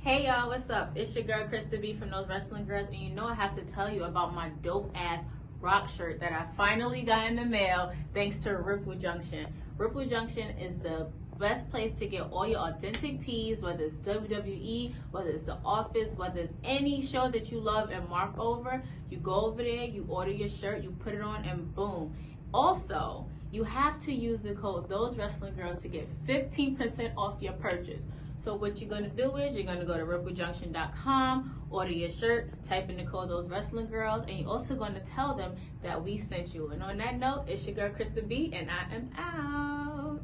Hey y'all, what's up? It's your girl Krista B from Those Wrestling Girls, and you know I have to tell you about my dope ass rock shirt that I finally got in the mail thanks to Ripple Junction. Ripple Junction is the best place to get all your authentic tees, whether it's WWE, whether it's The Office, whether it's any show that you love and mark over. You go over there, you order your shirt, you put it on, and boom. Also, you have to use the code Those Wrestling Girls to get 15% off your purchase. So what you're going to do is you're going to go to ripplejunction.com, order your shirt, type in the code Those Wrestling Girls, and you're also going to tell them that we sent you. And on that note, it's your girl Krista B, and I am out.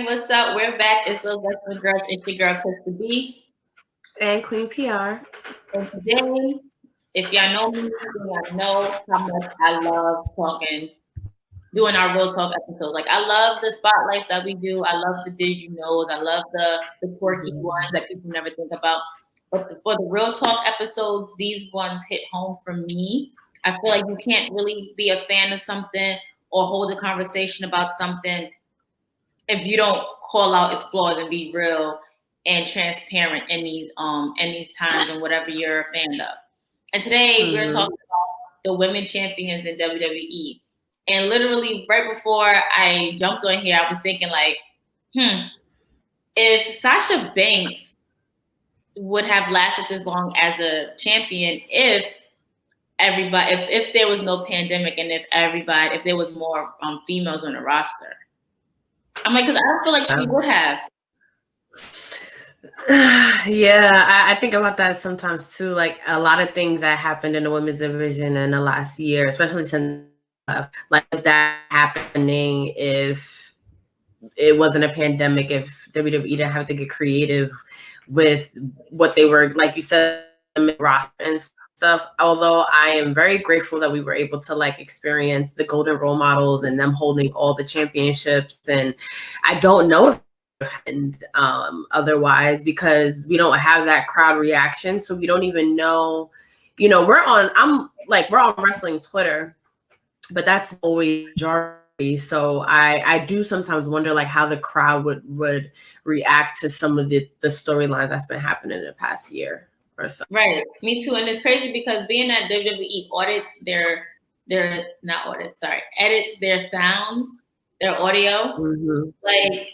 What's up? We're back. It's Those Wrestling Girls. It's your girl Krista B and Queen PR. And today, if y'all know me, y'all know how much I love doing our Real Talk episodes. Like I love the spotlights that we do. I love the Did You Knows. I love the quirky ones that people never think about. But for the Real Talk episodes, these ones hit home for me. I feel like you can't really be a fan of something or hold a conversation about something if you don't call out its flaws and be real and transparent in these times and whatever you're a fan of. And today we're talking about the women champions in WWE. And literally right before I jumped on here, I was thinking like, if Sasha Banks would have lasted this long as a champion if there was no pandemic and if there was more females on the roster. I'm like, because I don't feel like she would have. Yeah, I think about that sometimes too. Like a lot of things that happened in the women's division in the last year, especially since like that happening if it wasn't a pandemic, if WWE didn't have to get creative with what they were, like you said, roster and stuff. Although I am very grateful that we were able to like experience the golden role models and them holding all the championships. And I don't know if and otherwise because we don't have that crowd reaction, so we don't even know. We're on wrestling Twitter, but that's always majority. So I do sometimes wonder like how the crowd would react to some of the storylines that's been happening in the past year or so. Right, me too. And it's crazy because being that WWE edits their sounds, their audio, like.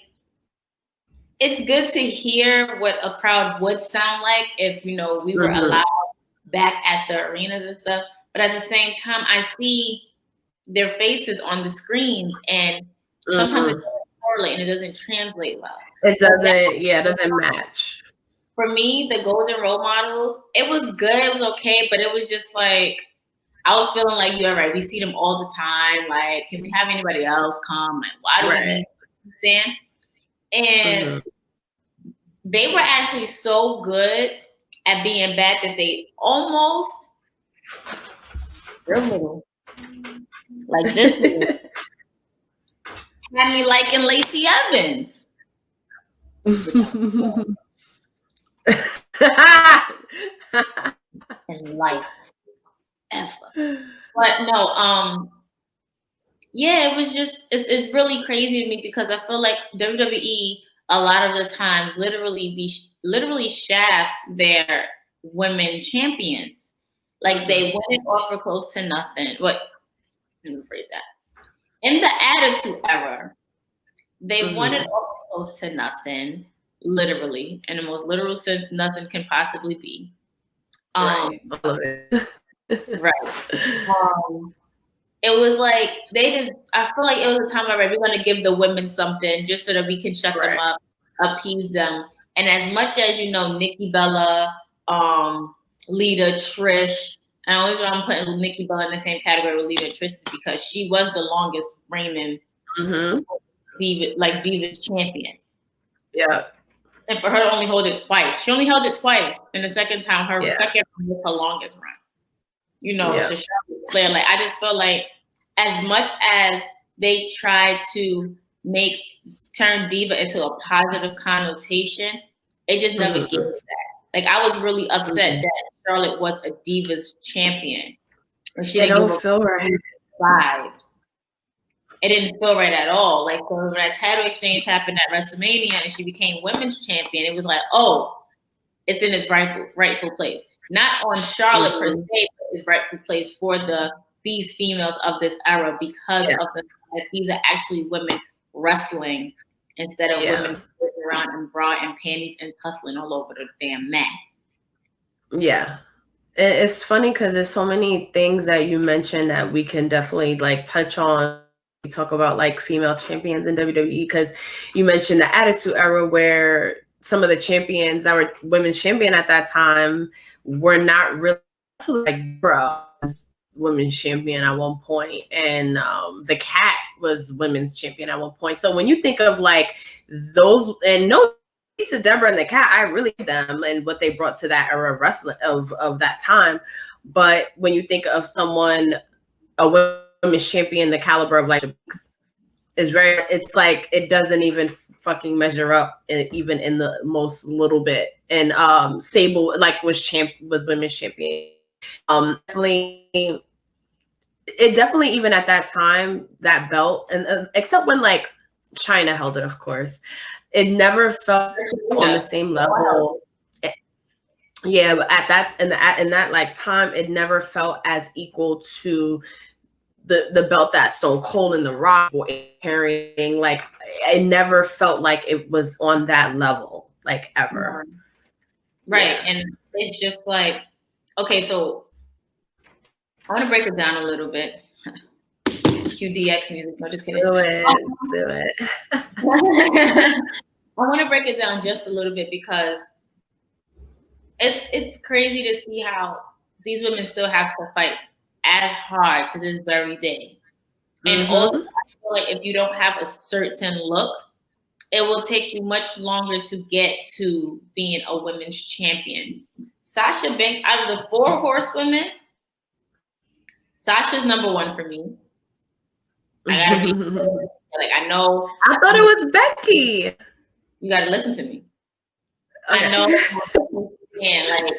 It's good to hear what a crowd would sound like if, we were allowed back at the arenas and stuff. But at the same time, I see their faces on the screens and sometimes it doesn't correlate and it doesn't translate well. It doesn't match. For me, the golden role models, it was good, it was okay, but it was just like, I was feeling like, you're right, we see them all the time. Like, can we have anybody else come? Like, why do we need Sam? And they were actually so good at being bad that they almost like this had me liking Lacey Evans. In life ever. But no, yeah, it was just it's really crazy to me because I feel like WWE a lot of the times literally shafts their women champions. Like they win it off for close to nothing. Let me rephrase that. In the Attitude Era, they won it off for close to nothing, literally, in the most literal sense nothing can possibly be. Right. It was like I feel like it was a time where we're going to give the women something just so that we can shut them up, appease them. And as much as, Nikki Bella, Lita, Trish, and the only reason I'm putting Nikki Bella in the same category with Lita and Trish is because she was the longest reigning Divas champion. Yeah. And for her to only hold it twice, she only held it twice. And the second time, her second was her longest run. To Charlotte Flair. Like I just felt like as much as they tried to turn diva into a positive connotation, it just never gave it that. Like, I was really upset that Charlotte was a Divas champion. Or she It didn't don't give feel right. vibes. It didn't feel right at all. Like, so when that title exchange happened at WrestleMania and she became women's champion, it was like, oh, it's in its rightful place. Not on Charlotte per se, but its rightful place for these females of this era because of the fact that these are actually women wrestling instead of women sitting around in bra and panties and tussling all over the damn mat. Yeah. It's funny because there's so many things that you mentioned that we can definitely like touch on. We talk about like female champions in WWE because you mentioned the Attitude Era where some of the champions that were women's champion at that time were not really like women's champion at one point, and the Cat was women's champion at one point. So when you think of like those, and no to Deborah and the Cat, I really them and what they brought to that era of wrestling of that time. But when you think of someone, a women's champion, the caliber of like is very, it's like it doesn't even fucking measure up even in the most little bit. And Sable like was women's champion. Definitely, it definitely even at that time that belt and except when like China held it, of course. It never felt on the same level. Yeah, but at that in that like time, it never felt as equal to the belt that Stone Cold and The Rock were carrying. Like it never felt like it was on that level, like ever. Right, and it's just like, okay, so I want to break it down a little bit. QDX music. No, just kidding. Do it. I want to break it down just a little bit because it's crazy to see how these women still have to fight as hard to this very day. And also, I feel like if you don't have a certain look, it will take you much longer to get to being a women's champion. Sasha Banks, out of the 4 horsewomen, Sasha's number 1 for me. I gotta be like, I know. I thought it was Becky. You gotta listen to me. Okay. I know. And like,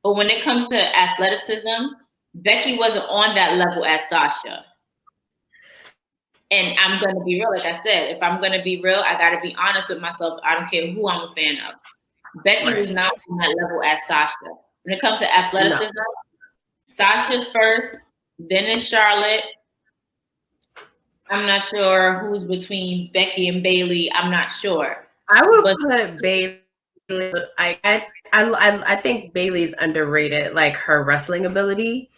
but when it comes to athleticism, Becky wasn't on that level as Sasha. And I'm gonna be real, like I said, if I'm gonna be real, I gotta be honest with myself. I don't care who I'm a fan of. Becky was not on that level as Sasha. When it comes to athleticism, Sasha's first, then is Charlotte. I'm not sure who's between Becky and Bayley. I'm not sure. I would put Bayley. I think Bayley's underrated, like her wrestling ability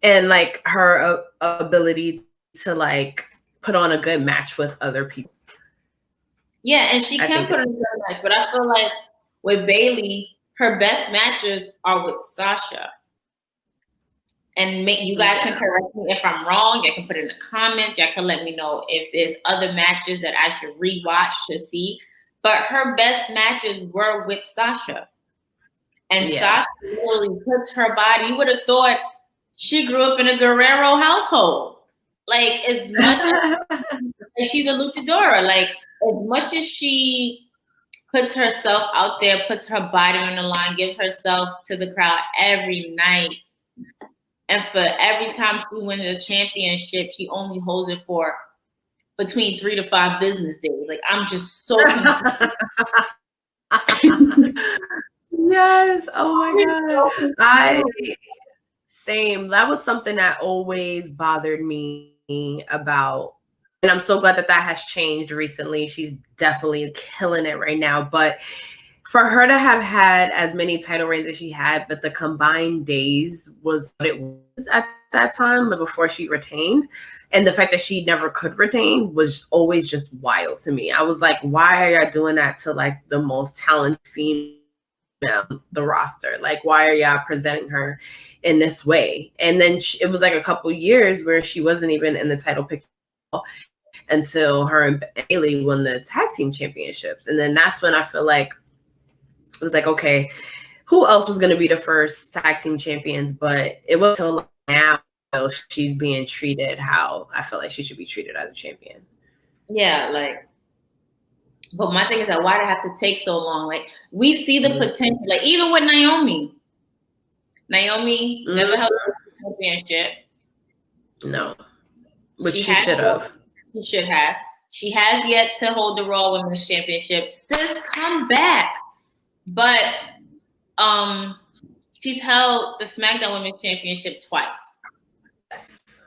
and like her ability to like put on a good match with other people. Yeah, and she can put on a good match, but I feel like with Bayley, her best matches are with Sasha. And you guys can correct me if I'm wrong. You can put it in the comments. You can let me know if there's other matches that I should rewatch to see. But her best matches were with Sasha. And Sasha really puts her body. You would have thought she grew up in a Guerrero household. Like, as much as she's a luchadora, like, as much as she puts herself out there, puts her body on the line, gives herself to the crowd every night. And for every time she wins a championship, she only holds it for between 3 to 5 business days. Like, I'm just so confused. Yes. Oh my God. Same. That was something that always bothered me about, and I'm so glad that has changed recently. She's definitely killing it right now. But for her to have had as many title reigns as she had, but the combined days was what it was at that time, but before she retained. And the fact that she never could retain was always just wild to me. I was like, why are y'all doing that to like the most talented female the roster? Like, why are y'all presenting her in this way? And then it was like a couple years where she wasn't even in the title picture until her and Bayley won the tag team championships. And then that's when I feel like it was like, okay, who else was going to be the first tag team champions? But it was until now she's being treated how I feel like she should be treated as a champion. Yeah, like, But my thing is that why did it have to take so long? Like, we see the potential. Like, even with Naomi never held a championship. No, but she should have. She should have. She has yet to hold the Raw Women's Championship. Sis, come back. But she's held the SmackDown Women's Championship twice. Yes.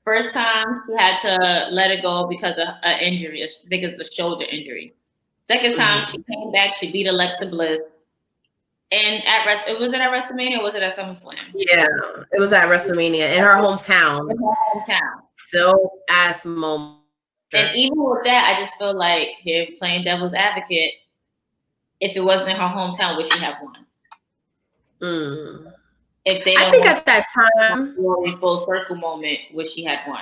First time she had to let it go because of an injury, because of the shoulder injury. Second time she came back, she beat Alexa Bliss. And was it at WrestleMania or was it at SummerSlam? Yeah, it was at WrestleMania in her hometown. So ass moment. And even with that, I just feel like, here playing devil's advocate, if it wasn't in her hometown, would she have won? If they don't, I think at that time, full circle moment, would she have won?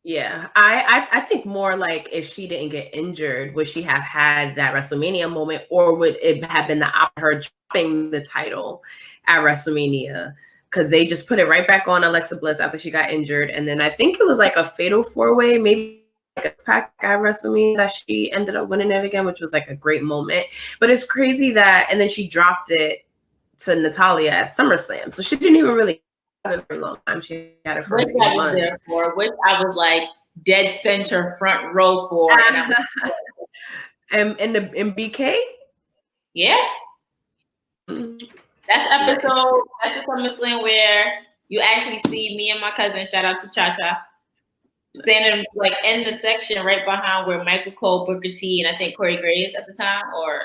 Yeah, I think more like if she didn't get injured, would she have had that WrestleMania moment, or would it have been her dropping the title at WrestleMania? Because they just put it right back on Alexa Bliss after she got injured, and then I think it was like a fatal 4-way, maybe like a pack at WrestleMania that she ended up winning it again, which was like a great moment. But it's crazy that, and then she dropped it to Natalya at SummerSlam, so she didn't even really have it for a long time. She had it for a few months. Which I was like dead center front row for. And in BK? Yeah. That's episode, that's the SummerSlam where you actually see me and my cousin, shout out to Cha-Cha, standing like in the section right behind where Michael Cole, Booker T, and I think Corey Graves at the time, or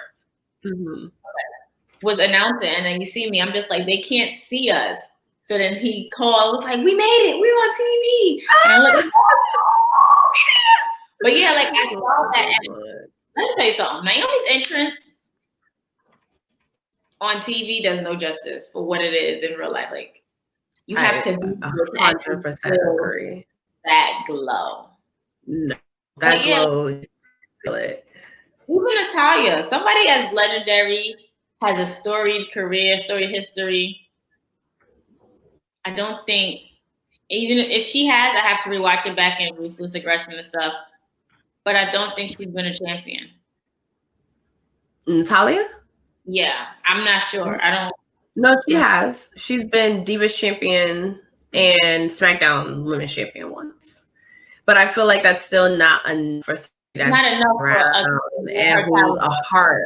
was announcing. And then you see me, I'm just like, they can't see us. So then he called, like, we made it, we're on TV. And I'm like, oh, yeah. But yeah, like, I saw that. And let me tell you something. Naomi's entrance on TV does no justice for what it is in real life. Like, you have to be 100% agree. That glow. No, that glow. Even Natalya, somebody as legendary, has a storied career, storied history. I don't think, even if she has, I have to rewatch it back in Ruthless Aggression and stuff. But I don't think she's been a champion. Natalya? Yeah, I'm not sure. I don't. No, she has. She's been Divas champion and SmackDown Women's champion once. But I feel like that's still not enough for not enough and who's a heart.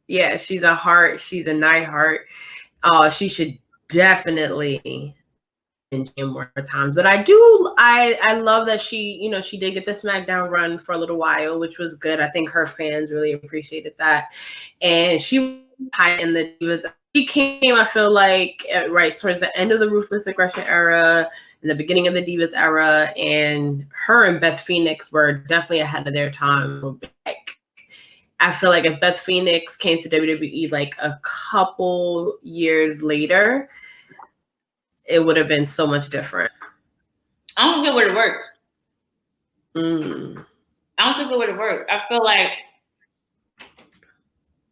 Yeah, she's a heart. She's a Neidhart. She should definitely more times. But I love that she did get the SmackDown run for a little while, which was good. I think her fans really appreciated that. And she was high in the Divas. She came, I feel like, right towards the end of the Ruthless Aggression era, in the beginning of the Divas era, and her and Beth Phoenix were definitely ahead of their time. Like, I feel like if Beth Phoenix came to WWE like a couple years later, it would have been so much different. I don't think it would have worked. I don't think it would have worked. I feel like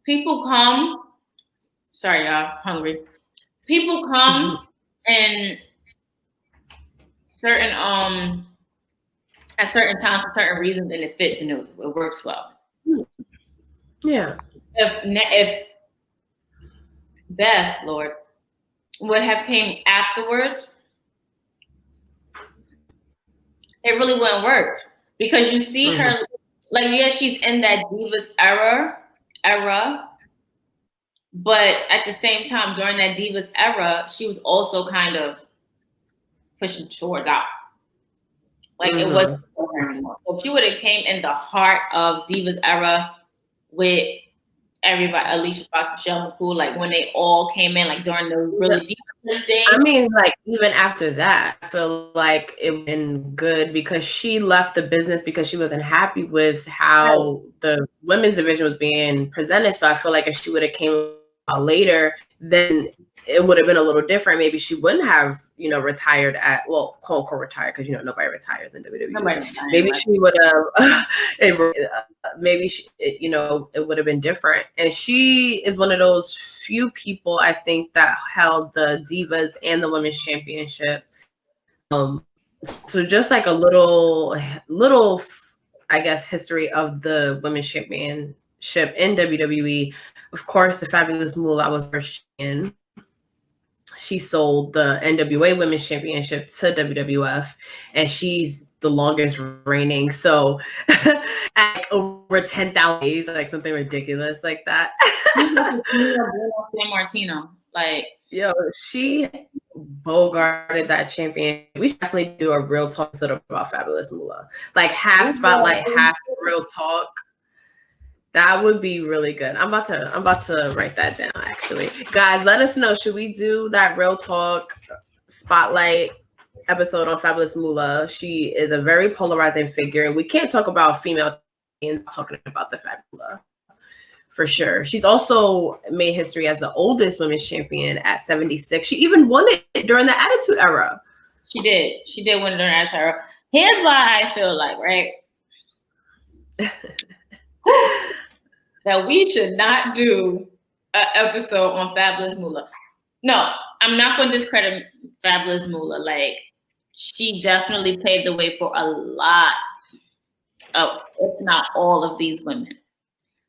people come. Sorry, y'all, hungry. People come and certain at certain times for certain reasons, and it fits and it works well. Yeah. If Beth, Lord, would have came afterwards, it really wouldn't work, because you see her, like, yeah, she's in that Divas era, but at the same time, during that Divas era, she was also kind of pushing towards out. Like, it wasn't for her anymore. So if she would have came in the heart of Divas era with everybody, Alicia Fox, Michelle McCool, like when they all came in, like during the really deep days. I mean, like, even after that, I feel like it would been good, because she left the business because she wasn't happy with how the women's division was being presented. So I feel like if she would have came out later, then it would have been a little different. Maybe she wouldn't have, retired at, well, quote unquote retired, because nobody retires in WWE. Maybe she would have, maybe she, it would have been different. And she is one of those few people, I think, that held the Divas and the Women's Championship. So just like a little I guess, history of the women's championship in WWE. Of course, the Fabulous Moolah was first in. She sold the NWA Women's Championship to WWF, and she's the longest reigning. So, like over 10,000 days, like something ridiculous like that. San Martino, like, yo, she bogarted that champion. We should definitely do a real talk sort of about Fabulous Moolah, like half spotlight, half real talk. That would be really good. I'm about to write that down, actually. Guys, let us know. Should we do that real talk spotlight episode on Fabulous Moolah? She is a very polarizing figure. We can't talk about female and talking about the Fabulous for sure. She's also made history as the oldest women's champion at 76. She even won it during the Attitude Era. She did. She did win it during the Attitude Era. Here's why I feel like, right? That we should not do an episode on Fabulous Moolah. No, I'm not going to discredit Fabulous Moolah. Like, she definitely paved the way for a lot of, if not all of these women.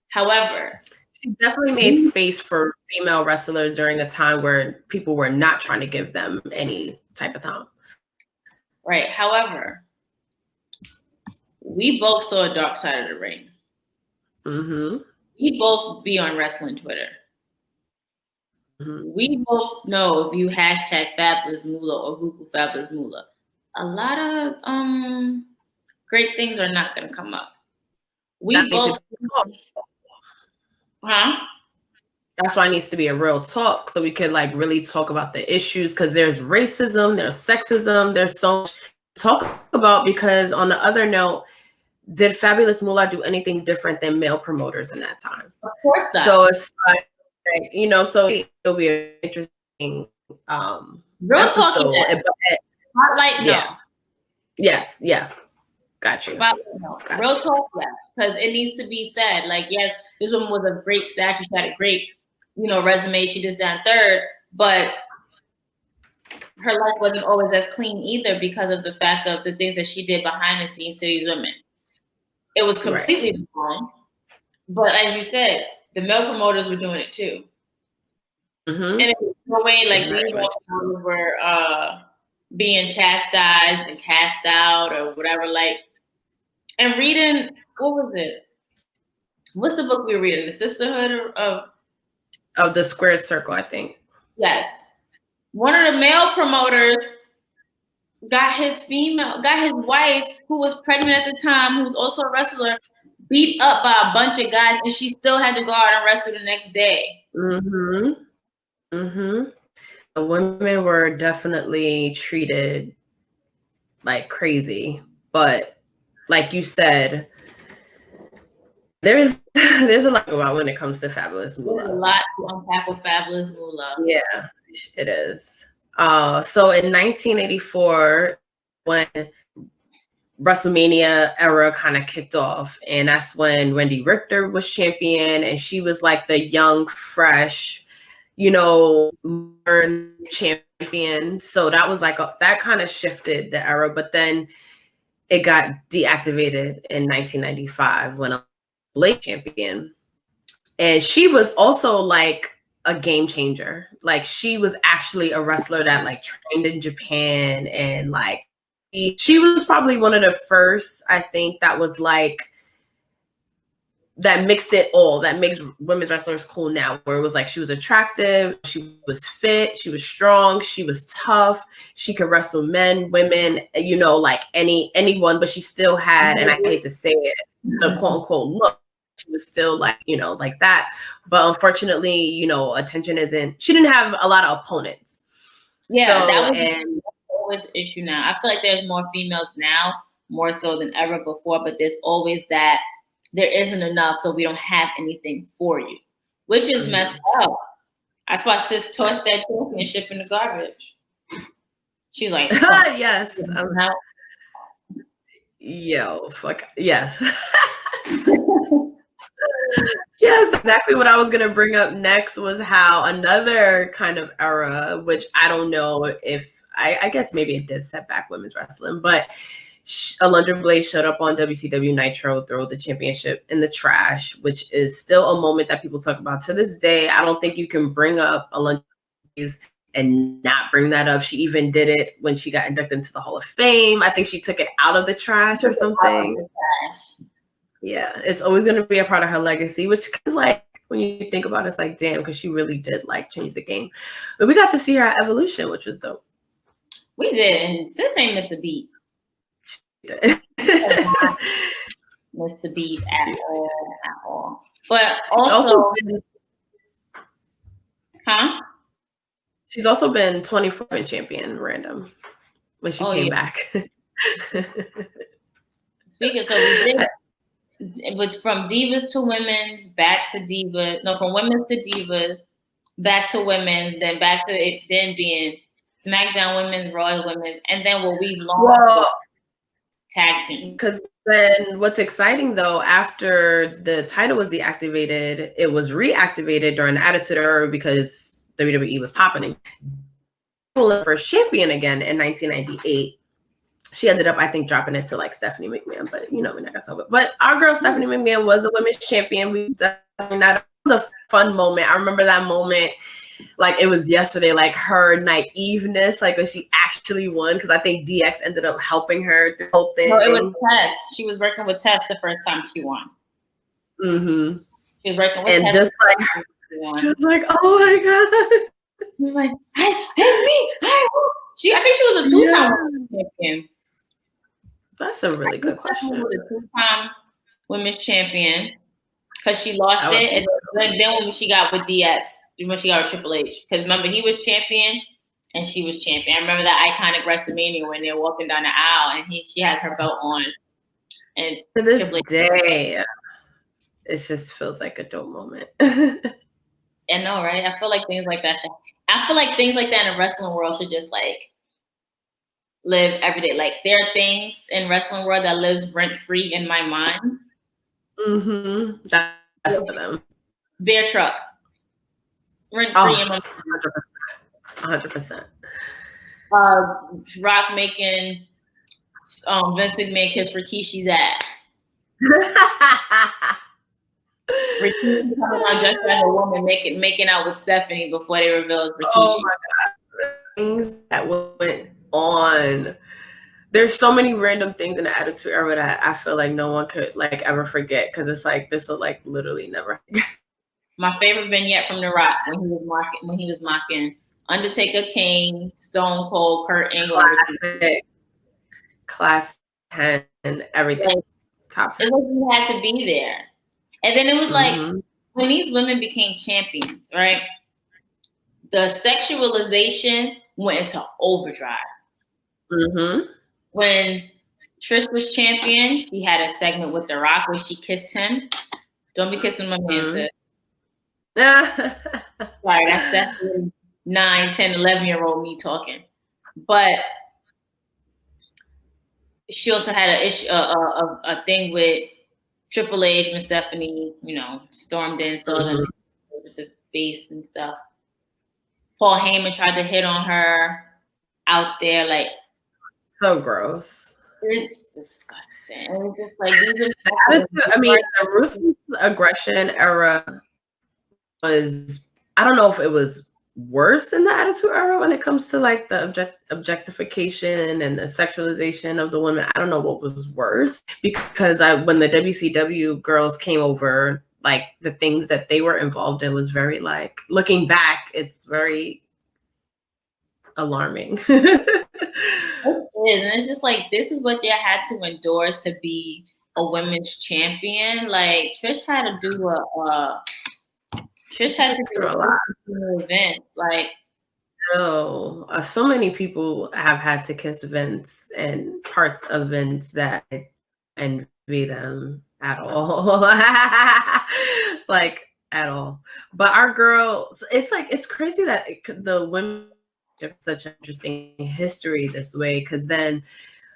However, she definitely made space for female wrestlers during a time where people were not trying to give them any type of time. Right. However, we both saw a dark side of the ring. Mm-hmm. We both be on wrestling Twitter. Mm-hmm. We both know if you hashtag Fabulous Moolah or Google Fabulous Moolah, a lot of great things are not going to come up. We both, That's why it needs to be a real talk, so we could like really talk about the issues, because there's racism, there's sexism, there's so much to talk about. Because on the other note, did Fabulous Moolah do anything different than male promoters in that time? Of course not. So it's like, you know, so it'll be an interesting real episode. talk. Spotlight, yeah. No. Yes, yeah. Got you. Spotlight, no. Real talk, yeah. Because it needs to be said. Like, yes, this woman was a great stature. She had a great, resume. She just down third, but her life wasn't always as clean either because of the fact of the things that she did behind the scenes to these women. It was completely wrong. But as you said, the male promoters were doing it too. Mm-hmm. And it was no way like these promoters were being chastised and cast out or whatever. Like, and reading, what was it? What's the book we were reading? The Sisterhood of the Squared Circle, I think. Yes. One of the male promoters got his wife, who was pregnant at the time, who was also a wrestler, beat up by a bunch of guys, and she still had to go out and wrestle the next day. Mm-hmm. Mm-hmm. The women were definitely treated like crazy, but like you said, there's a lot about when it comes to Fabulous Moolah. There's a lot to unpack with Fabulous Moolah. Yeah, it is. So in 1984, when WrestleMania era kind of kicked off, and that's when Wendy Richter was champion, and she was like the young, fresh, champion. So that was like that kind of shifted the era, but then it got deactivated in 1995 when a late champion, and she was also like a game changer. Like, she was actually a wrestler that like trained in Japan, and like she was probably one of the first, I think, that was like that mixed it all, that makes women's wrestlers cool now, where it was like she was attractive, she was fit, she was strong, she was tough, she could wrestle men, women, like anyone, but she still had, and I hate to say it, the quote unquote look. She was still like, like that. But unfortunately, attention she didn't have a lot of opponents. Yeah, so, that was always an issue now. I feel like there's more females now, more so than ever before, but there's always that there isn't enough, so we don't have anything for you, which is messed up. That's why sis tossed that championship in the garbage. She's like, yes. Yo, fuck. Yes. Yes, exactly what I was going to bring up next was how another kind of era, which I don't know if, I guess maybe it did set back women's wrestling, but Alundra Blaze showed up on WCW Nitro, throw the championship in the trash, which is still a moment that people talk about to this day. I don't think you can bring up Alundra Blaze and not bring that up. She even did it when she got inducted into the Hall of Fame. I think she took it out of the trash or something. Yeah, it's always going to be a part of her legacy, which is like, when you think about it, it's like, damn, because she really did like change the game. But we got to see her at Evolution, which was dope. We did, and sis ain't missed a beat. Missed the beat at all. But also been, she's also been 24 champion random when she came back. Speaking, so we did. It was from divas to women's, back to divas. No, from women's to divas, back to women's, then back to it then being SmackDown women's, Raw women's, and then what we've launched tag team. Because then what's exciting though, after the title was deactivated, it was reactivated during the Attitude Era because WWE was popping. First champion again in 1998. She ended up, I think, dropping it to like Stephanie McMahon, but you know, we're not gonna talk about it. But our girl Stephanie McMahon was a women's champion. That was a fun moment. I remember that moment like it was yesterday, like her naiveness, like when she actually won, because I think DX ended up helping her through the whole thing. No, it was Tess. She was working with Tess the first time she won. Mm-hmm. She was working with and Tess. Just like she was like, oh my god. She was like, hey, me. I think she was a two-time champion. That's a really good question. She was a two-time women's champion because she lost it, and then when she got with DX, when she got with Triple H, because remember he was champion and she was champion. I remember that iconic WrestleMania when they're walking down the aisle and she has her belt on. And to this day, it just feels like a dope moment. I know, right? I feel like things like that in the wrestling world should just like live every day. Like there are things in wrestling world that lives rent free in my mind. Mm-hmm. That's for them. Bear Truck. Rent free in my mind. 100%. Rock making Vince McMahon kiss Rikishi's ass. Rikishi coming out just as a woman making out with Stephanie before they revealed Rikishi. Oh my god. Things that went on. There's so many random things in the Attitude Era that I feel like no one could like ever forget, because it's like this will like literally never. My favorite vignette from The Rock when he was mocking Undertaker, Kane, Stone Cold, Kurt Angle. Class 10 and everything. Like, top 10. It was like he had to be there. And then it was like when these women became champions, right? The sexualization went into overdrive. Mm-hmm. When Trish was champion, she had a segment with The Rock where she kissed him. Don't be kissing my man, sis. Sorry, that's definitely 9, 10, 11-year-old me talking. But she also had a thing with Triple H when Stephanie, stormed in, saw them with the face and stuff. Paul Heyman tried to hit on her out there, like so gross. It's disgusting. It's just like the ruthless aggression era was, I don't know if it was worse in the Attitude Era when it comes to like the objectification and the sexualization of the women. I don't know what was worse, because when the WCW girls came over, like the things that they were involved in was very like, looking back, it's very alarming. It is, and it's just like, this is what you had to endure to be a women's champion. Like Trish had to do a lot of events. Like, so many people have had to kiss Vince and parts of Vince that I envy them at all. Like at all. But our girls, it's crazy that the women have such an interesting history this way, because then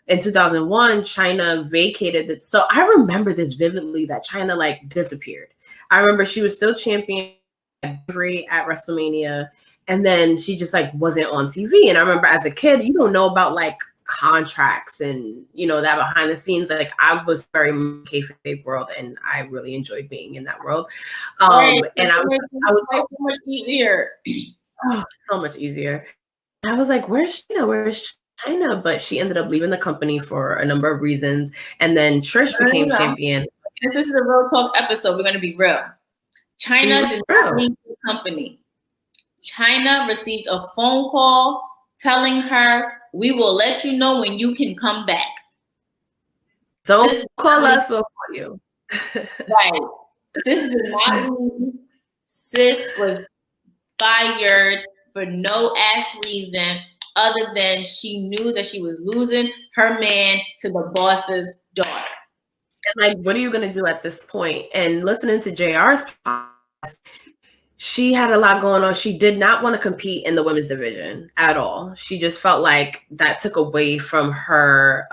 in 2001 Chyna vacated it. So I remember this vividly, that Chyna like disappeared. I remember she was still champion at WrestleMania, and then she just like wasn't on TV. And I remember as a kid, you don't know about like contracts and, you know, that behind the scenes. Like, I was very kayfabe world, and I really enjoyed being in that world. And I was so much easier. Oh, so much easier. I was like, where's China? Where's China? But she ended up leaving the company for a number of reasons. And then Trish became champion. This is a real talk episode. We're going to be real. China did not leave the company. China received a phone call telling her, we will let you know when you can come back. Don't call us, we'll call you. Right. Sis did not leave. Sis was fired for no ass reason other than she knew that she was losing her man to the boss's daughter. And like, what are you going to do at this point? And listening to JR's podcast, she had a lot going on. She did not want to compete in the women's division at all. She just felt like that took away from her.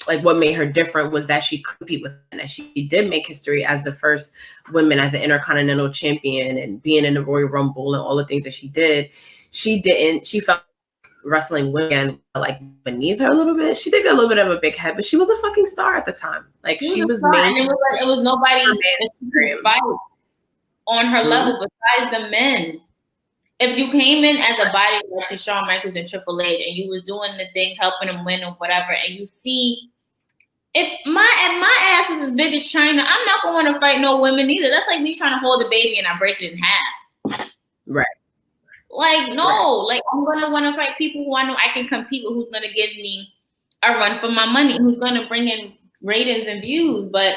Like, what made her different was that she could compete with men. And she did make history as the first woman as an intercontinental champion and being in the Royal Rumble and all the things that she did. She felt wrestling women like beneath her a little bit. She did get a little bit of a big head, but she was a fucking star at the time. Like, she was main. And it was nobody that she could fight on her level besides the men. If you came in as a bodyguard to Shawn Michaels and Triple H and you was doing the things, helping them win or whatever, and you see, if my ass was as big as China, I'm not going to fight no women either. That's like me trying to hold a baby and I break it in half. Right. Like, no, like, I'm going to want to fight people who I know I can compete with, who's going to give me a run for my money, who's going to bring in ratings and views. But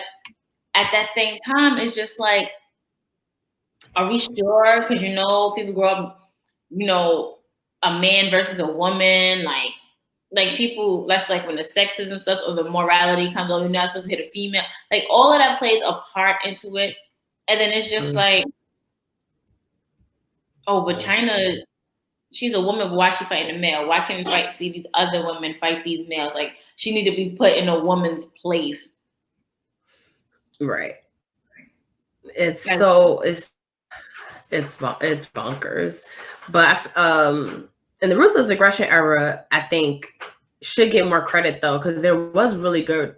at that same time, it's just like, are we sure? Because, you know, people grow up, you know, a man versus a woman, like people, that's like when the sexism stuff or the morality comes over, you're not supposed to hit a female. Like, all of that plays a part into it. And then it's just like, oh, but China, she's a woman, but why is she fighting a male? Why can't we see these other women fight these males? Like, she need to be put in a woman's place. Right. It's bonkers. But in the Ruthless Aggression era, I think should get more credit though, because there was really good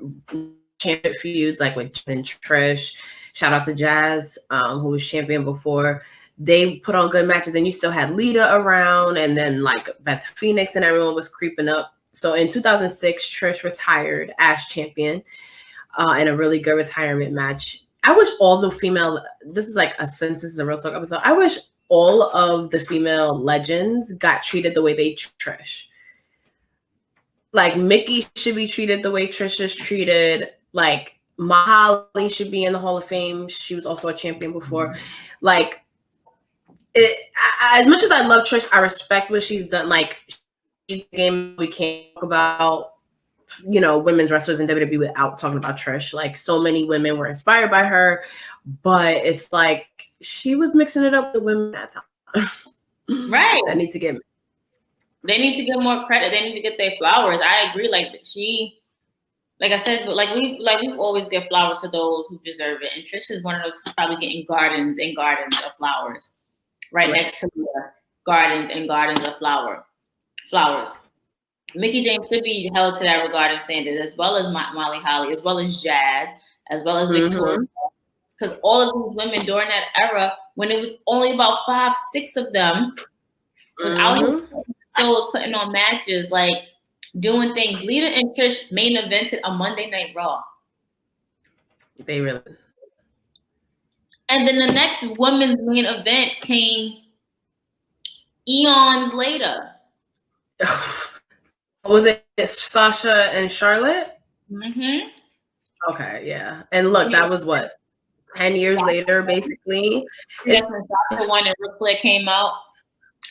championship feuds like with Jazz and Trish. Shout out to Jazz, who was champion before. They put on good matches, and you still had Lita around, and then like Beth Phoenix and everyone was creeping up. So in 2006, Trish retired as champion in a really good retirement match. I wish all the female, this is like since this is a real talk episode, I wish all of the female legends got treated the way they Trish. Like, Mickey should be treated the way Trish is treated. Like, Holly should be in the Hall of Fame. She was also a champion before. Like, as much as I love Trish, I respect what she's done. Like, game, we can't talk about, you know, women's wrestlers in WWE without talking about Trish. Like, so many women were inspired by her, but it's like she was mixing it up with women at time. Right. They need to get more credit. They need to get their flowers. I agree. Like, like I said, like we always give flowers to those who deserve it. And Trish is one of those who's probably getting gardens and gardens of flowers. Right next to the gardens and gardens of flowers. Mickie James should be held to that regard and standard, as well as Molly Holly, as well as Jazz, as well as Victoria. Because all of these women during that era, when it was only about 5, 6 of them, was out here shows, putting on matches, like doing things. Lita and Trish main evented a Monday Night Raw. They really. And then the next women's main event came eons later. Was it Sasha and Charlotte? Mm-hmm. Okay, yeah. And look, that was what, 10 years later, basically. Yes, when Sasha won and Ric Flair came out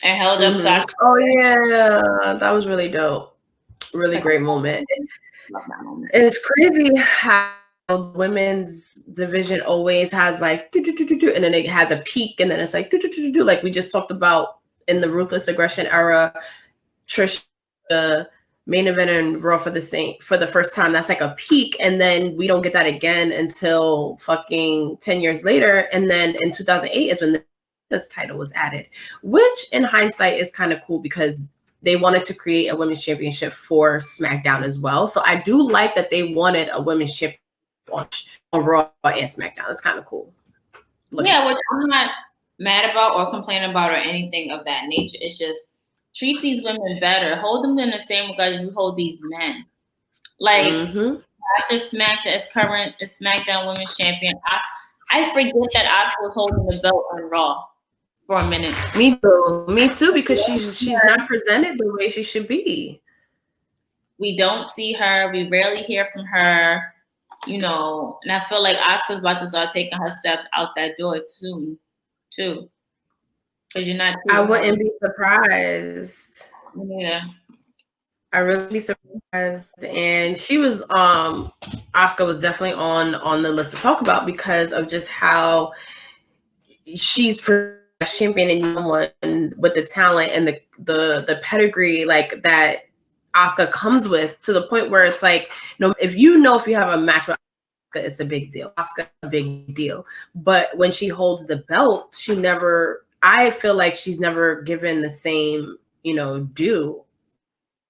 and held up Sasha. Oh yeah, that was really dope. Really great moment. Love that moment. It's crazy how the women's division always has like and then it has a peak, and then it's like like we just talked about in the Ruthless Aggression era. Trish, the main event and Raw for the first time, that's like a peak, and then we don't get that again until fucking 10 years later. And then in 2008 is when this title was added, which in hindsight is kind of cool because they wanted to create a women's championship for SmackDown as well. So I do like that they wanted a women's championship on Raw and SmackDown. It's kind of cool. Yeah, which I'm not mad about or complaining about or anything of that nature. It's just treat these women better. Hold them in the same regard as you hold these men. Like, Sasha smacked as current SmackDown Women's Champion. I forget that Asuka was holding the belt on Raw for a minute. Me too, because she's not presented the way she should be. We don't see her. We rarely hear from her. You know, and I feel like Asuka's about to start taking her steps out that door soon, too. Because you're not. I wouldn't be surprised. Yeah. I really be surprised. And she was Asuka was definitely on the list to talk about because of just how she's championing someone with the talent and the pedigree like that Asuka comes with, to the point where it's like, if you have a match with Asuka, it's a big deal. Asuka, a big deal. But when she holds the belt, I feel like she's never given the same, due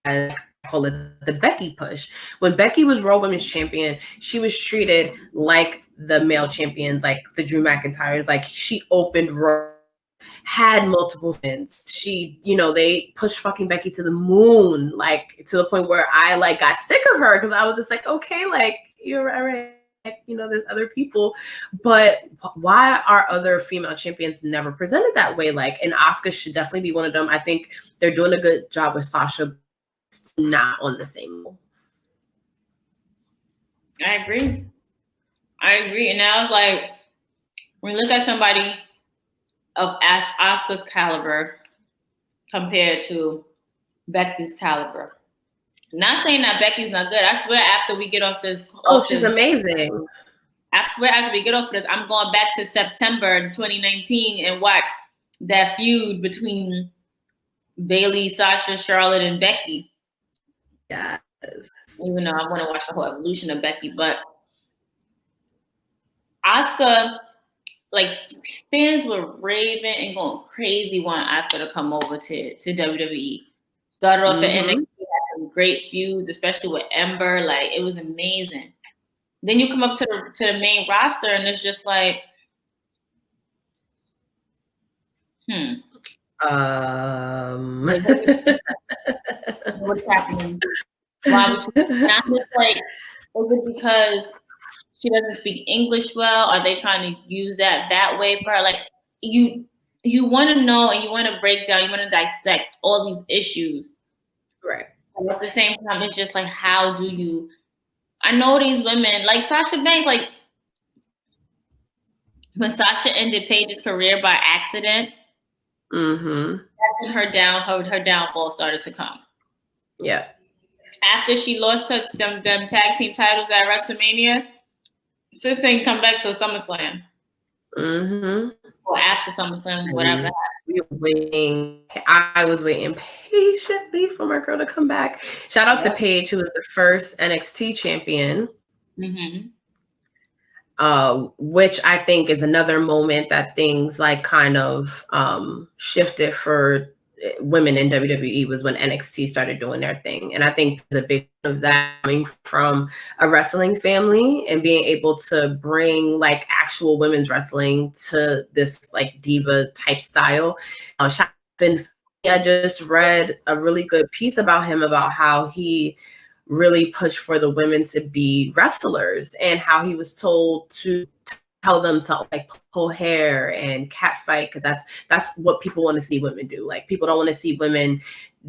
as I call it the Becky push. When Becky was Raw Women's Champion, she was treated like the male champions, like the Drew McIntyres. Like, she opened Raw, had multiple wins. She, they pushed fucking Becky to the moon, like to the point where I got sick of her because I was just like, okay, like, you're right. There's other people, but why are other female champions never presented that way? And Asuka should definitely be one of them. I think they're doing a good job with Sasha, not on the same level. I agree. And now it's like, when you look at somebody of Asuka's caliber compared to Becky's caliber. Not saying that Becky's not good. I swear after we get off this... she's amazing. I swear after we get off this, I'm going back to September 2019 and watch that feud between Bayley, Sasha, Charlotte, and Becky. Yes. Even though I want to watch the whole evolution of Becky, but Asuka... fans were raving and going crazy wanting Asuka to come over to WWE. Started off at NXT, had some great feuds, especially with Ember. It was amazing. Then you come up to the main roster and it's just like, what's happening? Why would you? And I'm just like, is it because she doesn't speak English well? Are they trying to use that way for her? You want to know and you want to break down, you want to dissect all these issues. Right. And at the same time, it's just like, how do you... I know these women, like Sasha Banks, when Sasha ended Paige's career by accident, that's when her downfall started to come. Yeah. After she lost them tag team titles at WrestleMania, sis ain't come back till SummerSlam. Or after SummerSlam, whatever happened. I was waiting patiently for my girl to come back. Shout out to Paige, who was the first NXT champion. Which I think is another moment that things kind of shifted for women in WWE, was when NXT started doing their thing. And I think there's a big part of that coming from a wrestling family and being able to bring actual women's wrestling to this diva type style. I just read a really good piece about him, about how he really pushed for the women to be wrestlers and how he was told to tell them to pull hair and cat fight, because that's what people want to see women do. People don't want to see women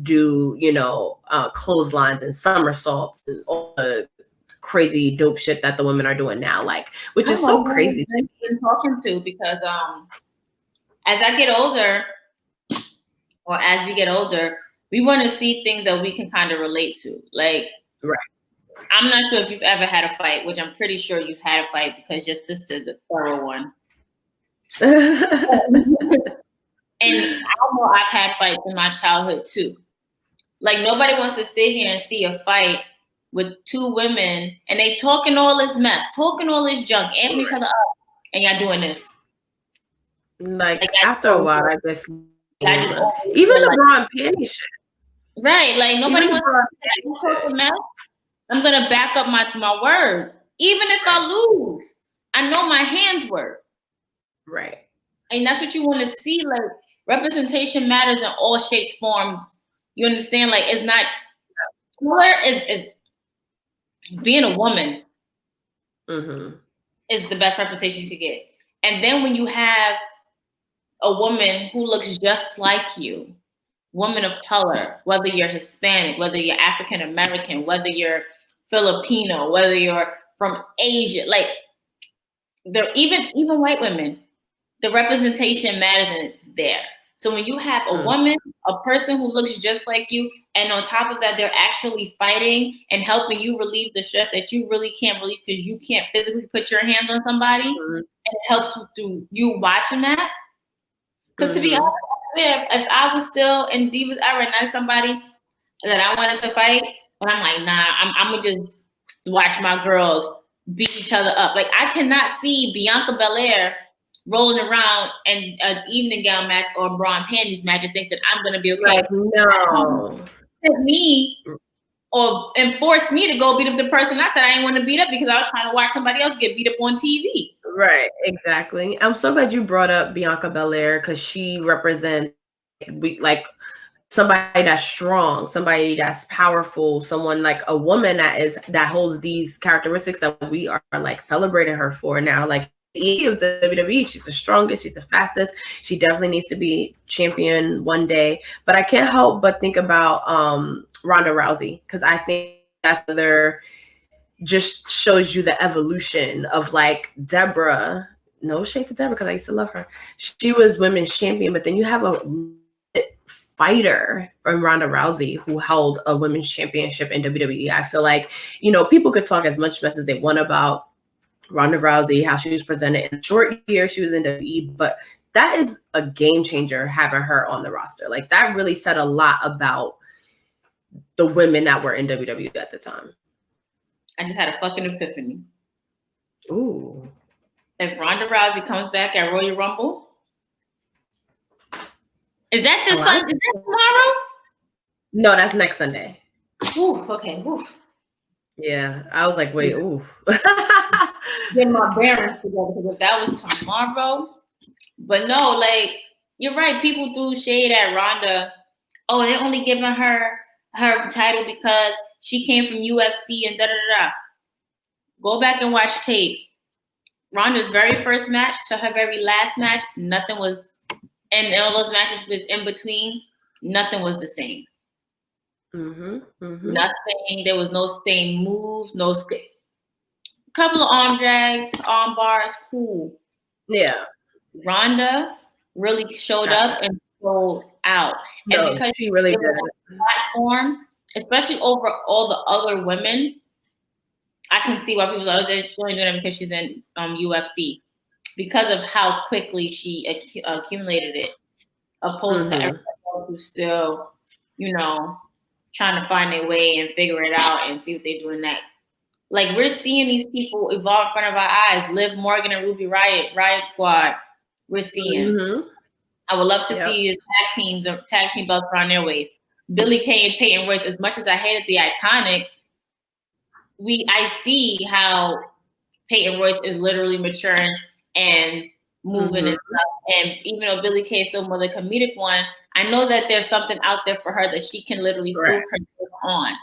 do clotheslines and somersaults and all the crazy dope shit that the women are doing now, which is so crazy to me. Talking to, because as I get older, or as we get older, we want to see things that we can kind of relate to. Right. I'm not sure if you've ever had a fight, which I'm pretty sure you've had a fight because your sister's a thorough one. And I know I've had fights in my childhood too. Nobody wants to sit here and see a fight with two women and they talking all this mess, talking all this junk, amping each other up, and y'all doing this. After a while, I guess even the bra and panty shit. Right. Like nobody wants to talk a mess. I'm gonna back up my words. Even if I lose, I know my hands work. Right. And that's what you want to see. Like representation matters in all shapes, forms. You understand? Like it's not color is being a woman is the best representation you could get. And then when you have a woman who looks just like you, woman of color, whether you're Hispanic, whether you're African American, whether you're Filipino, whether you're from Asia, like there even white women, the representation matters and it's there. So when you have a woman, a person who looks just like you, and on top of that, they're actually fighting and helping you relieve the stress that you really can't relieve because you can't physically put your hands on somebody, and it helps through you watching that. Because to be honest, if I was still in Divas era and that's somebody that I wanted to fight, and I'm like, nah, I'm gonna just watch my girls beat each other up. Like I cannot see Bianca Belair rolling around in an evening gown match or bra and panties match and think that I'm gonna be okay. Like, no. Me or enforce me to go beat up the person I said I didn't want to beat up because I was trying to watch somebody else get beat up on TV. Right, exactly. I'm so glad you brought up Bianca Belair because she represents like somebody that's strong, somebody that's powerful, someone like a woman that holds these characteristics that we are like celebrating her for now. Like of WWE, she's the strongest, she's the fastest. She definitely needs to be champion one day. But I can't help but think about Ronda Rousey because I think that's another just shows you the evolution of like Deborah. No shade to Deborah because I used to love her. She was women's champion, but then you have a fighter in Ronda Rousey who held a women's championship in WWE. I feel like, people could talk as much mess as they want about Ronda Rousey, how she was presented in a short year she was in WWE, but that is a game changer having her on the roster. Like that really said a lot about the women that were in WWE at the time. I just had a fucking epiphany. Ooh. If Ronda Rousey comes back at Royal Rumble, is that this Sunday? Is that tomorrow? No, that's next Sunday. Ooh, okay. Ooh. Yeah, I was like, wait, oof. Getting my bearings together because if that was tomorrow, but no, like you're right. People do shade at Ronda. Oh, they're only giving her title because she came from UFC and da da da. Go back and watch tape. Ronda's very first match to her very last match, nothing was, and all those matches in between, nothing was the same. Nothing. There was no same moves, no couple of arm drags, arm bars, cool. Yeah. Ronda really showed up and showed out. No, and because she really did. Platform, especially over all the other women, I can see why people are only doing it because she's in UFC. Because of how quickly she accumulated it, opposed to everybody else who's still, trying to find their way and figure it out and see what they're doing next. Like we're seeing these people evolve in front of our eyes. Liv Morgan and Ruby Riot Squad. We're seeing. I would love to see tag team belts around their waist. Billie Kay and Peyton Royce. As much as I hated the Iconics, I see how Peyton Royce is literally maturing and moving and stuff. And even though Billie Kay is still more the comedic one, I know that there's something out there for her that she can literally prove herself on.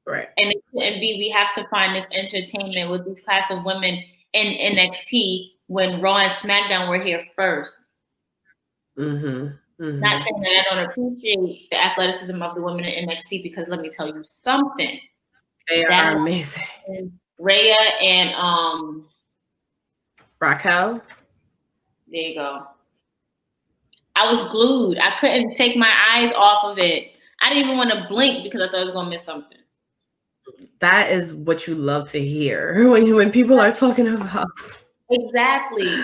Right. And we have to find this entertainment with these class of women in NXT when Raw and SmackDown were here first. Not saying that I don't appreciate the athleticism of the women in NXT because let me tell you something. They are amazing. Rhea and Raquel. There you go. I was glued. I couldn't take my eyes off of it. I didn't even want to blink because I thought I was gonna miss something. That is what you love to hear when people are talking about. Exactly.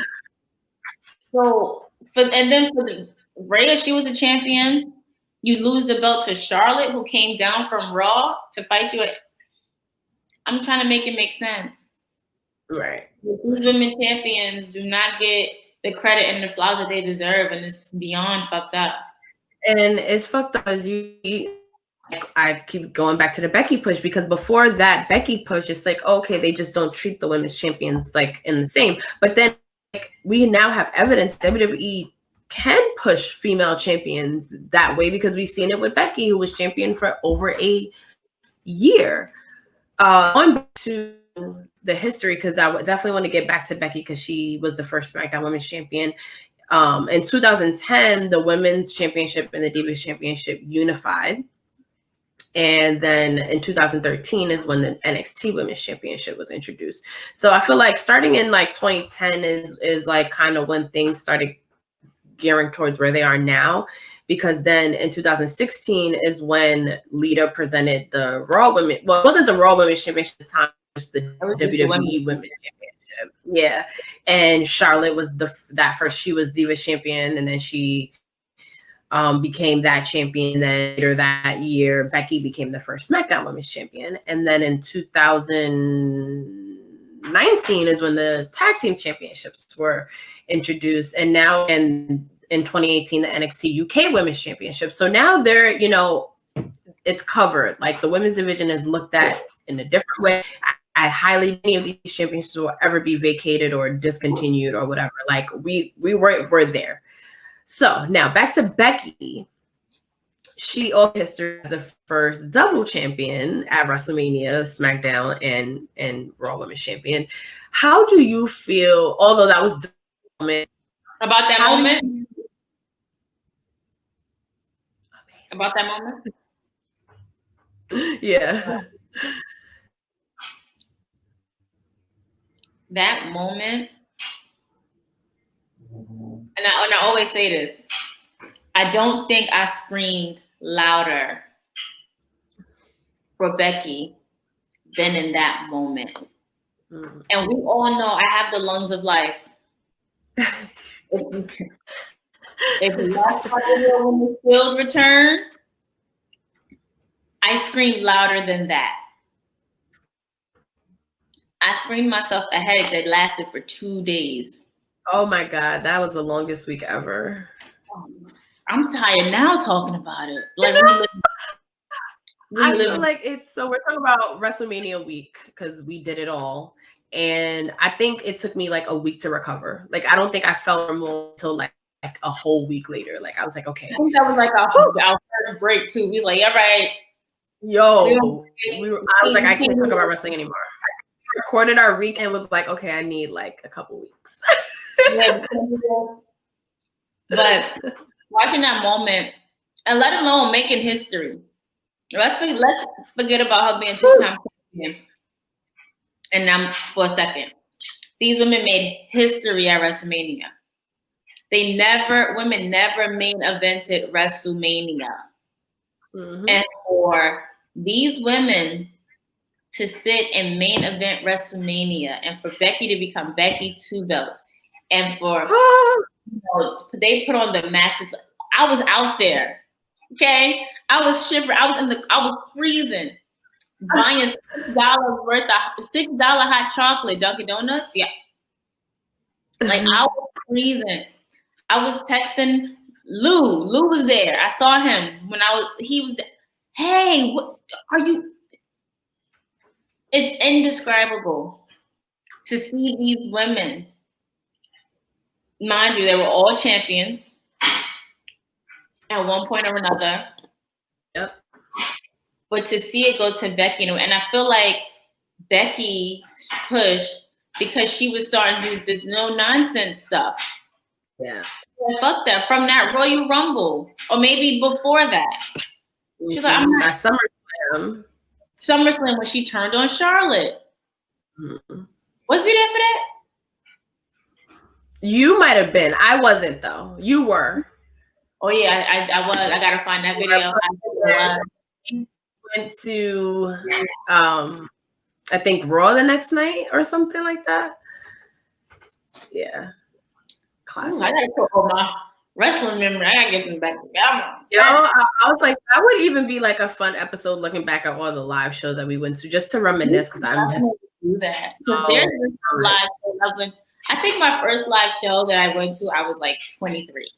So for the Rhea, she was a champion. You lose the belt to Charlotte, who came down from Raw to fight you. I'm trying to make it make sense. Right. These women champions do not get the credit and the flowers that they deserve, and it's beyond fucked up. And it's fucked up as I keep going back to the Becky push, because before that Becky push, it's like, okay, they just don't treat the women's champions like in the same. But then like, we now have evidence WWE can push female champions that way, because we've seen it with Becky, who was champion for over a year. Going back to the history, because I would definitely want to get back to Becky, because she was the first SmackDown Women's Champion. In 2010, the Women's Championship and the Divas Championship unified. And then in 2013 is when the NXT Women's Championship was introduced. So I feel like starting in like 2010 is like kind of when things started gearing towards where they are now, because then in 2016 is when Lita presented the Raw Women. Well, it wasn't the Raw Women's Championship at the time, it was the WWE Women's Championship. Yeah, and Charlotte was that first. She was Divas Champion, and then she became that champion. Then later that year, Becky became the first SmackDown Women's Champion. And then in 2019 is when the Tag Team Championships were introduced. And now in 2018, the NXT UK Women's Championship. So now they're, it's covered. Like the women's division is looked at in a different way. I highly any of these championships will ever be vacated or discontinued or whatever. Like we're there. So now back to Becky. She also history as the first double champion at WrestleMania, SmackDown, and Raw Women's Champion. How do you feel? Although that was about that moment. About that moment. Yeah. That moment. And I always say this, I don't think I screamed louder for Becky than in that moment. Mm-hmm. And we all know I have the lungs of life. If the last part of the women's field return, I screamed louder than that. I screamed myself a headache that lasted for 2 days. Oh my God, that was the longest week ever. I'm tired now talking about it. Like I feel like we're talking about WrestleMania week because we did it all. And I think it took me like a week to recover. Like, I don't think I felt normal until like a whole week later. Like, I was like, okay. I think that was like our first break too. We were like, all right. I was like, I can't talk about wrestling anymore. I recorded our week and was like, okay, I need like a couple weeks. But watching that moment, and let alone making history. Let's forget about her being 2-time champion. And now for a second, these women made history at WrestleMania. Women never main evented WrestleMania. Mm-hmm. And for these women to sit and main event WrestleMania, and for Becky to become Becky 2 belts, and for they put on the matches. I was out there, okay. I was shivering. I was freezing, buying $6 worth of $6 hot chocolate, Dunkin' Donuts. Yeah, like I was freezing. I was texting Lou. Lou was there. I saw him when he was there. Hey, what are you? It's indescribable to see these women. Mind you, they were all champions at one point or another. Yep. But to see it go to Becky, and I feel like Becky's push, because she was starting to do the no nonsense stuff. Yeah. Like, fuck that. From that Royal Rumble, or maybe before that. She's like, I'm not SummerSlam. SummerSlam when she turned on Charlotte. Mm-hmm. Was we there for that? You might have been. I wasn't though. You were. Oh yeah, I was. I gotta find that video. Went to I think Raw the next night or something like that. Yeah. Classic. I gotta put all my wrestling memory. I gotta get them back together. I was like, that would even be like a fun episode looking back at all the live shows that we went to, just to reminisce, because I do that. There's a live show I went. I think my first live show that I went to, I was like 23.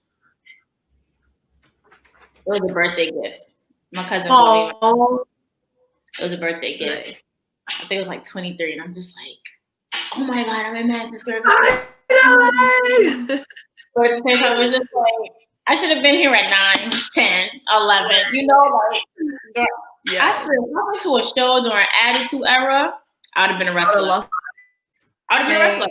was a birthday gift. My cousin bought me. Oh, It was a birthday gift. nice. I think it was like 23, and I'm just like, oh my god, I'm in Madison Square I Garden. know. But at the same time, it was just like, I should have been here at 9, 10, 11. You know, like, Yeah. I swear, if I went to a show during Attitude Era, I would have been a wrestler. I would have been a wrestler.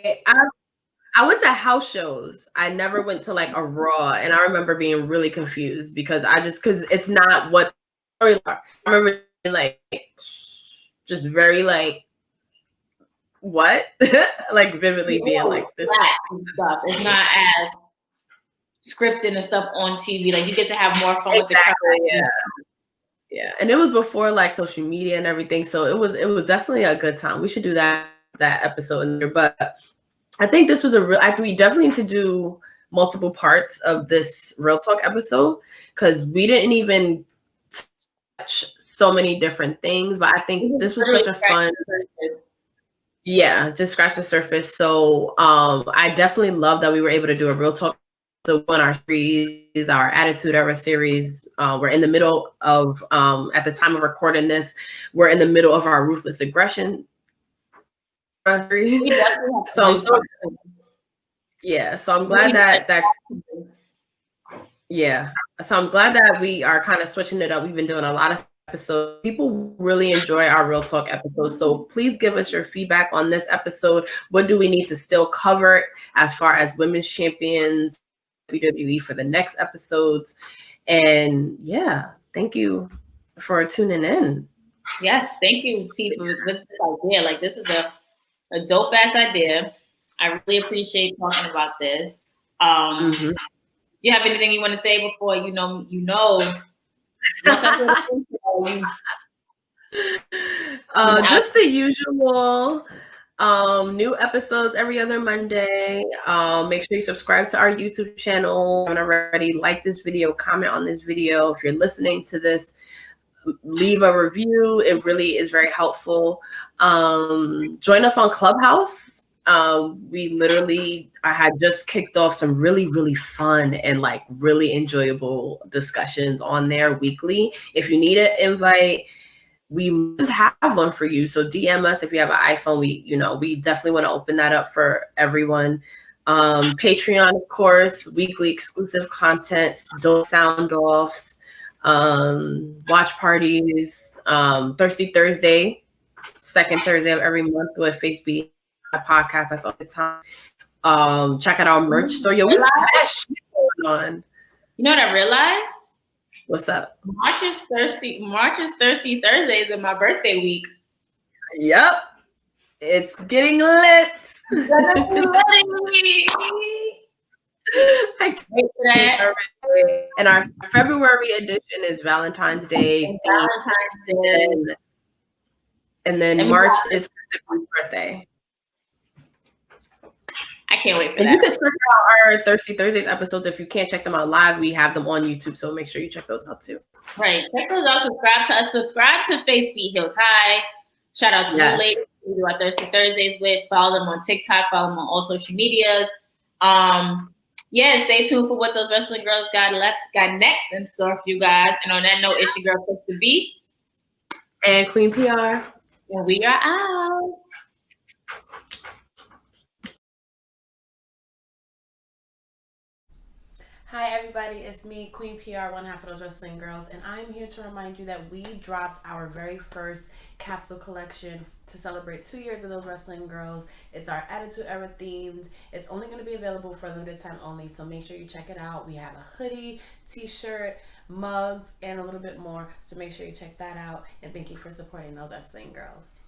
I went to house shows. I never went to like a Raw, and I remember being really confused because it's not what I remember being like just very like what like vividly being like this stuff. It's not as scripted and stuff on TV. Like you get to have more fun with the crowd. Yeah, and it was before like social media and everything, so it was definitely a good time. We should do that episode in there, but I think this was we definitely need to do multiple parts of this Real Talk episode because we didn't even touch so many different things, but I think this was such a fun. Yeah, just scratch the surface. So I definitely love that we were able to do a Real Talk. So on our series, our Attitude Era series, we're in the middle of, at the time of recording this, we're in the middle of our Ruthless Aggression. So I'm so glad so I'm glad that we are kind of switching it up. We've been doing a lot of episodes. People really enjoy our Real Talk episodes. So please give us your feedback on this episode. What do we need to still cover as far as women's champions, WWE for the next episodes? And yeah, thank you for tuning in. Yes, thank you, people, with this idea. Like this is a dope ass idea. I really appreciate talking about this. You have anything you want to say before you know? Just the usual. New episodes every other Monday. Make sure you subscribe to our YouTube channel. And already like this video, comment on this video. If you're listening to this, leave a review. It really is very helpful. Join us on Clubhouse. I had just kicked off some really, really fun and like really enjoyable discussions on there weekly. If you need an invite, we must have one for you. So DM us if you have an iPhone. We definitely want to open that up for everyone. Patreon, of course, weekly exclusive content, dope sound offs, watch parties, Thirsty Thursday, second Thursday of every month with Facebook podcast. That's all the time. Check out our merch store. Yo, we got shit going on. You know what I realized? What's up? March is Thirsty Thursdays in my birthday week. Yep. It's getting lit. I can't wait for that. And our February edition is Valentine's Day. And then March is Christmas birthday. I can't wait for and that. You can check out our Thirsty Thursdays episodes. If you can't check them out live, we have them on YouTube. So make sure you check those out too. Right. Check those out. Subscribe to us. Subscribe to Facebook Hills High. Shout out to you ladies. We do our Thirsty Thursdays wish. Follow them on TikTok. Follow them on all social medias. Stay tuned for what those wrestling girls got next in store for you guys. And on that note, it's your girl Krista B and Queen PR. And we are out. Hi everybody, it's me, Queen PR, one half of those wrestling girls, and I'm here to remind you that we dropped our very first capsule collection to celebrate 2 years of those wrestling girls. It's our Attitude Era themed. It's only going to be available for a limited time only, so make sure you check it out. We have a hoodie, t-shirt, mugs, and a little bit more, so make sure you check that out, and thank you for supporting those wrestling girls.